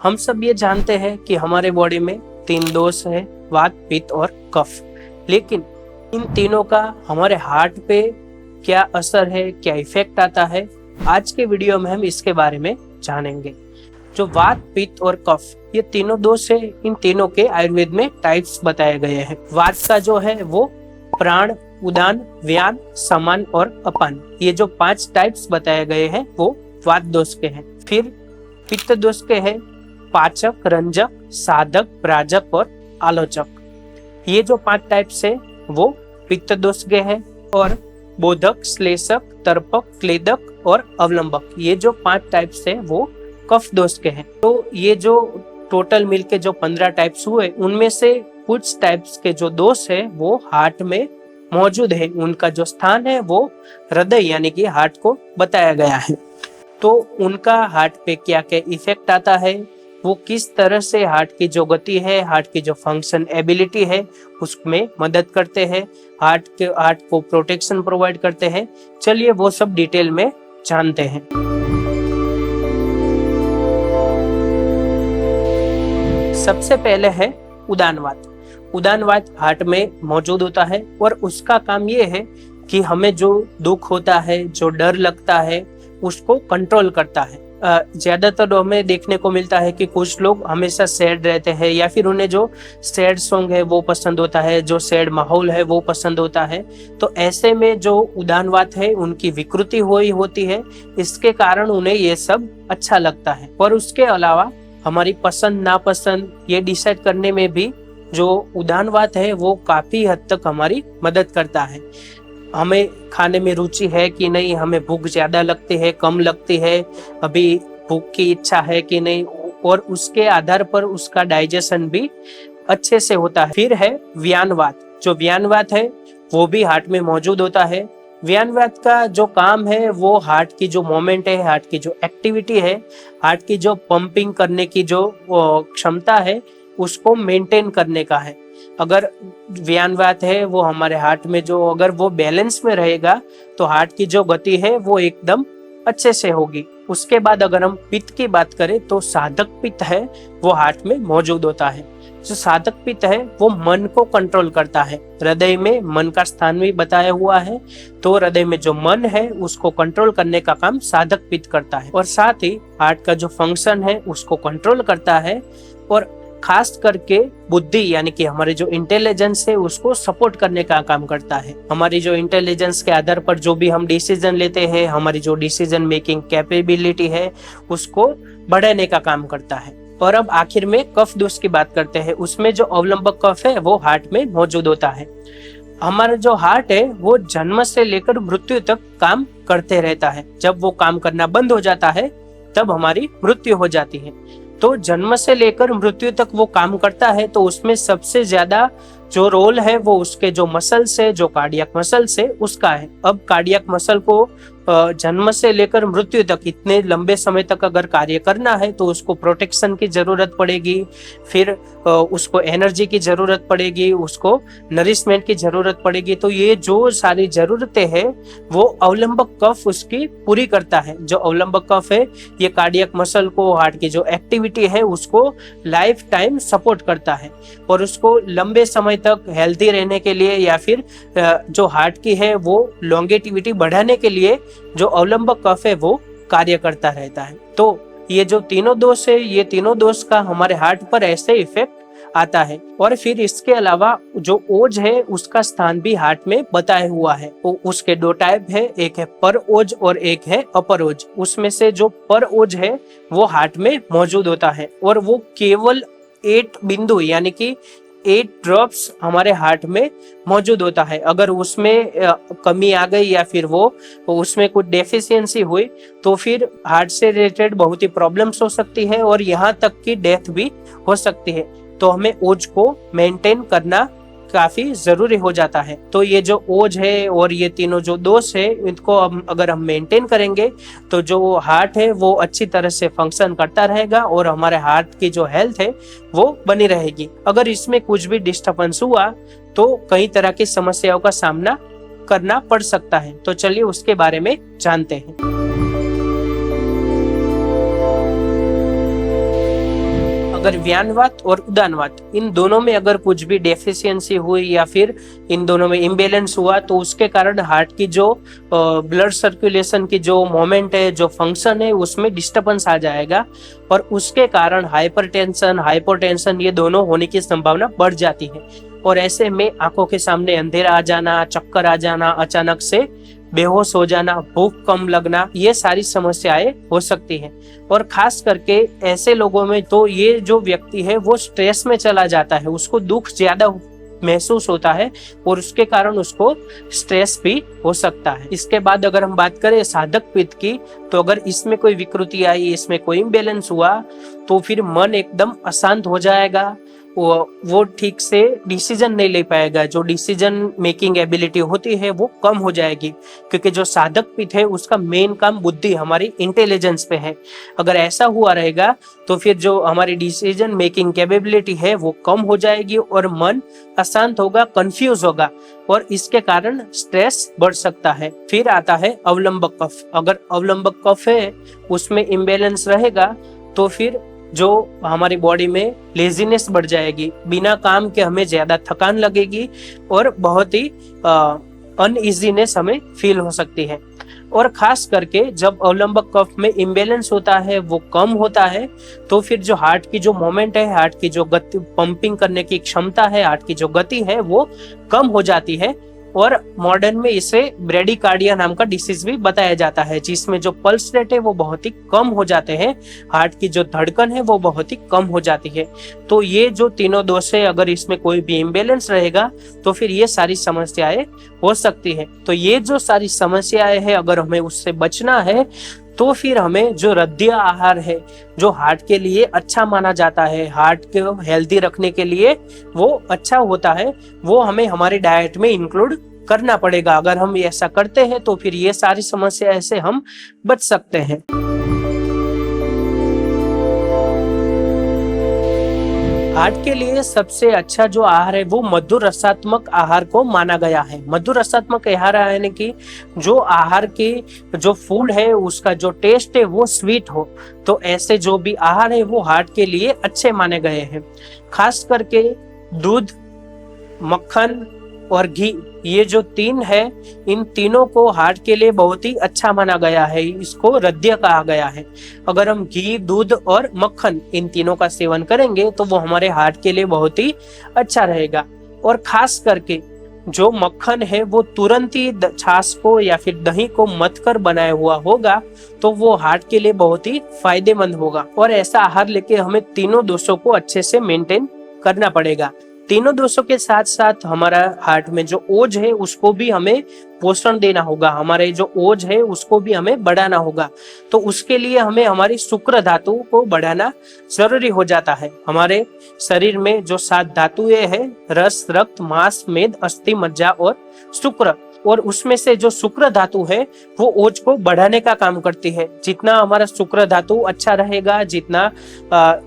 हम सब ये जानते हैं कि हमारे बॉडी में 3 दोष है, वात, पित्त और कफ। लेकिन इन तीनों का हमारे हार्ट पे क्या असर है, क्या इफेक्ट आता है, आज के वीडियो में हम इसके बारे में जानेंगे। जो वात, पित्त और कफ, ये तीनों दोष है, इन तीनों के आयुर्वेद में टाइप्स बताए गए हैं। वात का जो है वो प्राण, उदान, व्यान, समान और अपान, ये जो 5 टाइप्स बताए गए हैं वो वात दोष के हैं। फिर पित्त दोष के हैं पाचक, रंजक, साधक, प्राजक और आलोचक। ये जो 5 टाइप्स है वो पित्त दोष के हैं। और बोधक, श्लेषक, तर्पक, क्लेदक और अवलंबक, ये जो 5 टाइप्स है वो कफ दोष के हैं। तो ये जो टोटल मिलके जो 15 टाइप्स हुए, उनमें से कुछ टाइप्स के जो दोष है वो हार्ट में मौजूद है। उनका जो स्थान है वो हृदय यानी कि हार्ट को बताया गया है। तो उनका हार्ट पे क्या क्या इफेक्ट आता है, वो किस तरह से हार्ट की जो गति है, हार्ट की जो फंक्शन एबिलिटी है उसमें मदद करते हैं, हार्ट को प्रोटेक्शन प्रोवाइड करते हैं। चलिए वो सब डिटेल में जानते हैं। सबसे पहले है उदानवात। उदानवात हार्ट में मौजूद होता है और उसका काम ये है कि हमें जो दुख होता है, जो डर लगता है, उसको कंट्रोल करता है। ज्यादातर हमें देखने को मिलता है कि कुछ लोग हमेशा सैड रहते हैं या फिर उन्हें जो सैड सॉन्ग है वो पसंद होता है, जो सैड माहौल है वो पसंद होता है। तो ऐसे में जो उदानवात है उनकी विकृति होती है, इसके कारण उन्हें ये सब अच्छा लगता है। और उसके अलावा हमारी पसंद नापसंद ये डिसाइड करने में भी जो उदानवात है वो काफी हद तक हमारी मदद करता है। हमें खाने में रुचि है कि नहीं, हमें भूख ज्यादा लगती है, कम लगती है, अभी भूख की इच्छा है कि नहीं, और उसके आधार पर उसका डाइजेशन भी अच्छे से होता है। फिर है व्यानवात। जो व्यानवात है वो भी हार्ट में मौजूद होता है। व्यानवात का जो काम है वो हार्ट की जो मोमेंट है, हार्ट की जो एक्टिविटी है, हार्ट की जो पंपिंग करने की जो क्षमता है उसको मेंटेन करने का है। अगर व्यानवात है वो हमारे हार्ट में जो अगर वो बैलेंस में रहेगा तो हार्ट की जो गति है वो एकदम अच्छे से होगी। उसके बाद अगर हम पित्त की बात करें तो साधक पित्त है वो हार्ट में मौजूद होता है। जो साधक पित्त है वो मन को कंट्रोल करता है। हृदय में मन का स्थान भी बताया हुआ है, तो हृदय में जो मन है उसको कंट्रोल करने का काम साधक पित्त करता है। और साथ ही हार्ट का जो फंक्शन है उसको कंट्रोल करता है और खास करके बुद्धि यानी कि हमारे जो इंटेलिजेंस है उसको सपोर्ट करने का काम करता है। हमारी जो इंटेलिजेंस के आधार पर जो भी हम डिसीजन लेते हैं, हमारी जो डिसीजन मेकिंग कैपेबिलिटी है उसको बढ़ाने का काम करता है। और अब आखिर में कफ दोष की बात करते हैं। उसमें जो अवलंबक कफ है वो हार्ट में मौजूद होता है। हमारा जो हार्ट है वो जन्म से लेकर मृत्यु तक काम करते रहता है। जब वो काम करना बंद हो जाता है तब हमारी मृत्यु हो जाती है। तो जन्म से लेकर मृत्यु तक वो काम करता है, तो उसमें सबसे ज्यादा जो रोल है वो उसके जो मसल्स है, जो कार्डियक मसल्स है उसका है। अब कार्डियक मसल को जन्म से लेकर मृत्यु तक इतने लंबे समय तक अगर कार्य करना है तो उसको प्रोटेक्शन की जरूरत पड़ेगी, फिर उसको एनर्जी की जरूरत पड़ेगी, उसको नरिशमेंट की जरूरत पड़ेगी। तो ये जो सारी जरूरतें हैं वो अवलंबक कफ उसकी पूरी करता है। जो अवलंबक कफ है ये कार्डियक मसल को, हार्ट की जो एक्टिविटी है उसको लाइफ टाइम सपोर्ट करता है और उसको लंबे समय तक हेल्थी रहने के लिए या फिर जो हार्ट की है वो लॉन्गेटिविटी बढ़ाने के लिए जो अवलंबक कफ है वो कार्य करता रहता है। तो ये जो तीनों दोष है, ये तीनों दोष का हमारे हार्ट पर ऐसे इफेक्ट आता है। और फिर इसके अलावा जो ओज है उसका स्थान भी हार्ट में बताया हुआ है। वो उसके 2 टाइप है, एक है पर ओज और एक है अपर ओज। उसमें से जो पर ओज है वो हार्ट में मौजूद होता है और वो केवल 8 बिंदु यानी कि 8 ड्रॉप्स हमारे हार्ट में मौजूद होता है। अगर उसमें कमी आ गई या फिर वो उसमें कुछ डेफिशिएंसी हुई तो फिर हार्ट से रिलेटेड बहुत ही प्रॉब्लम्स हो सकती है और यहाँ तक कि डेथ भी हो सकती है। तो हमें ओज को मेंटेन करना काफी जरूरी हो जाता है। तो ये जो ओज है और ये तीनों जो दोष है इनको अगर हम मेंटेन करेंगे तो जो हार्ट है वो अच्छी तरह से फंक्शन करता रहेगा और हमारे हार्ट की जो हेल्थ है वो बनी रहेगी। अगर इसमें कुछ भी डिस्टर्बेंस हुआ तो कई तरह की समस्याओं का सामना करना पड़ सकता है। तो चलिए उसके बारे में जानते हैं। अगर व्यानवात और उदानवात इन दोनों में अगर कुछ भी डेफिशिएंसी हुई या फिर इन दोनों में इम्बेलेंस हुआ तो उसके कारण हार्ट की जो ब्लड सर्कुलेशन की जो मोमेंट है, जो फंक्शन है, उसमें डिस्टर्बेंस आ जाएगा और उसके कारण हाइपरटेंशन, हाइपोटेंशन ये दोनों होने की संभावना बढ़ जाती है। और ऐसे में आंखों के सामने अंधेरा आ जाना, चक्कर आ जाना, अचानक से बेहोश हो जाना, भूख कम लगना, ये सारी समस्याएं हो सकती हैं। और खास करके ऐसे लोगों में तो ये जो व्यक्ति है वो स्ट्रेस में चला जाता है, उसको दुख ज्यादा महसूस होता है और उसके कारण उसको स्ट्रेस भी हो सकता है। इसके बाद अगर हम बात करें साधक पित्त की, तो अगर इसमें कोई विकृति आई, इसमें कोई इम्बेलेंस हुआ तो फिर मन एकदम अशांत हो जाएगा, वो ठीक से डिसीजन नहीं ले पाएगा, जो डिसीजन मेकिंग एबिलिटी होती है वो कम हो जाएगी, क्योंकि जो साधक पित्त है उसका मेन काम बुद्धि, हमारी इंटेलिजेंस पे है। अगर ऐसा हुआ रहेगा तो फिर जो हमारी डिसीजन मेकिंग कैपेबिलिटी है वो कम हो जाएगी और मन अशांत होगा, कंफ्यूज होगा और इसके कारण स्ट्रेस बढ़ सकता है। फिर आता है अवलंबक कफ। अगर अवलंबक कफ है उसमें इम्बेलेंस रहेगा तो फिर जो हमारी बॉडी में लेजीनेस बढ़ जाएगी, बिना काम के हमें ज्यादा थकान लगेगी और बहुत ही अनइजीनेस हमें फील हो सकती है। और खास करके जब अवलंबक कफ में इम्बेलेंस होता है, वो कम होता है, तो फिर जो हार्ट की जो मोमेंट है, हार्ट की जो गति, पंपिंग करने की क्षमता है, हार्ट की जो गति है वो कम हो जाती है और मॉडर्न में इसे ब्रेडिकार्डिया नाम का डिसीज भी बताया जाता है, जिसमें जो पल्स रेट है वो बहुत ही कम हो जाते हैं, हार्ट की जो धड़कन है वो बहुत ही कम हो जाती है। तो ये जो तीनों दोष है, अगर इसमें कोई भी इम्बेलेंस रहेगा तो फिर ये सारी समस्याएं हो सकती है। तो ये जो सारी समस्याएं है, अगर हमें उससे बचना है तो फिर हमें जो रद्दिया आहार है, जो हार्ट के लिए अच्छा माना जाता है, हार्ट को हेल्दी रखने के लिए वो अच्छा होता है, वो हमें हमारी डाइट में इंक्लूड करना पड़ेगा। अगर हम ऐसा करते हैं तो फिर ये सारी समस्या से हम बच सकते हैं। हार्ट के लिए सबसे अच्छा जो आहार है वो मधुर रसात्मक आहार को माना गया है। मधुर रसात्मक आहार यानी कि जो आहार की जो फूड है उसका जो टेस्ट है वो स्वीट हो, तो ऐसे जो भी आहार है वो हार्ट के लिए अच्छे माने गए हैं। खास करके दूध, मक्खन और घी, ये जो तीन है, इन तीनों को हार्ट के लिए बहुत ही अच्छा माना गया है, इसको रद्य कहा गया है। अगर हम घी, दूध और मक्खन इन तीनों का सेवन करेंगे तो वो हमारे हार्ट के लिए बहुत ही अच्छा रहेगा। और खास करके जो मक्खन है वो तुरंत ही छाछ को या फिर दही को मथ कर बनाया हुआ होगा, तो वो हार्ट के लिए बहुत ही फायदेमंद होगा। और ऐसा आहार लेके हमें तीनों दोषों को अच्छे से मेंटेन करना पड़ेगा। तीनों दोषों के साथ साथ हमारा हार्ट में जो ओज है उसको भी हमें पोषण देना होगा, हमारे जो ओज है उसको भी हमें बढ़ाना होगा। तो उसके लिए हमें हमारी शुक्र धातु को बढ़ाना जरूरी हो जाता है। हमारे शरीर में जो 7 धातुएं हैं, रस, रक्त, मांस, मेद, अस्थि, मज्जा और शुक्र, और उसमें से जो शुक्र धातु है वो ओज को बढ़ाने का काम करती है। जितना हमारा शुक्र धातु अच्छा रहेगा, जितना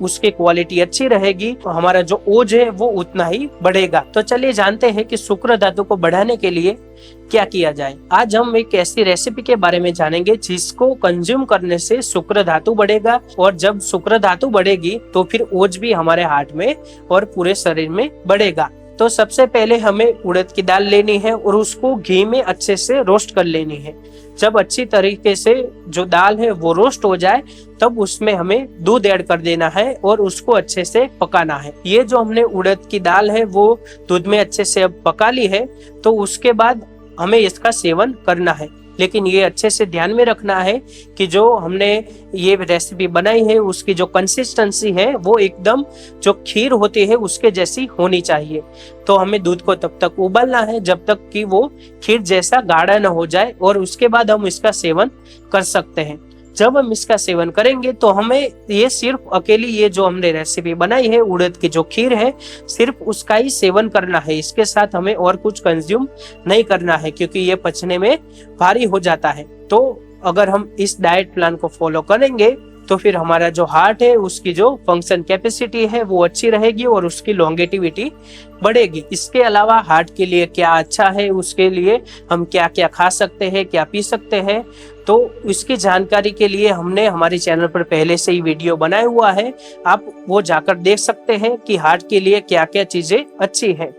उसकी क्वालिटी अच्छी रहेगी, तो हमारा जो ओज है वो उतना ही बढ़ेगा। तो चलिए जानते हैं कि शुक्र धातु को बढ़ाने के लिए क्या किया जाए। आज हम एक ऐसी रेसिपी के बारे में जानेंगे जिसको कंज्यूम करने से शुक्र धातु बढ़ेगा, और जब शुक्र धातु बढ़ेगी तो फिर ओज भी हमारे हार्ट में और पूरे शरीर में बढ़ेगा। तो सबसे पहले हमें उड़द की दाल लेनी है और उसको घी में अच्छे से रोस्ट कर लेनी है। जब अच्छी तरीके से जो दाल है वो रोस्ट हो जाए तब उसमें हमें दूध ऐड कर देना है और उसको अच्छे से पकाना है। ये जो हमने उड़द की दाल है वो दूध में अच्छे से अब पका ली है, तो उसके बाद हमें इसका सेवन करना है। लेकिन ये अच्छे से ध्यान में रखना है कि जो हमने ये रेसिपी बनाई है उसकी जो कंसिस्टेंसी है वो एकदम जो खीर होती है उसके जैसी होनी चाहिए। तो हमें दूध को तब तक उबालना है जब तक कि वो खीर जैसा गाढ़ा न हो जाए, और उसके बाद हम इसका सेवन कर सकते हैं। जब हम इसका सेवन करेंगे तो हमें ये सिर्फ अकेली ये जो हमने रेसिपी बनाई है उड़द की जो खीर है, सिर्फ उसका ही सेवन करना है। इसके साथ हमें और कुछ कंज्यूम नहीं करना है, क्योंकि ये पचने में भारी हो जाता है। तो अगर हम इस डाइट प्लान को फॉलो करेंगे तो फिर हमारा जो हार्ट है उसकी जो फंक्शन कैपेसिटी है वो अच्छी रहेगी और उसकी लॉन्गेटिविटी बढ़ेगी। इसके अलावा हार्ट के लिए क्या अच्छा है, उसके लिए हम क्या क्या खा सकते हैं, क्या पी सकते हैं, तो इसकी जानकारी के लिए हमने हमारे चैनल पर पहले से ही वीडियो बनाया हुआ है, आप वो जाकर देख सकते हैं कि हार्ट के लिए क्या क्या चीजें अच्छी है।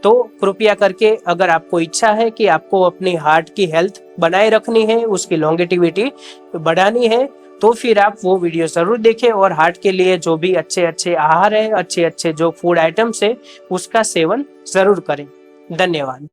तो कृपया करके अगर आपको इच्छा है कि आपको अपनी हार्ट की हेल्थ बनाए रखनी है, उसकी लॉन्गेटिविटी बढ़ानी है, तो फिर आप वो वीडियो जरूर देखें और हार्ट के लिए जो भी अच्छे अच्छे आहार है, अच्छे अच्छे जो फूड आइटम्स है, उसका सेवन जरूर करें। धन्यवाद।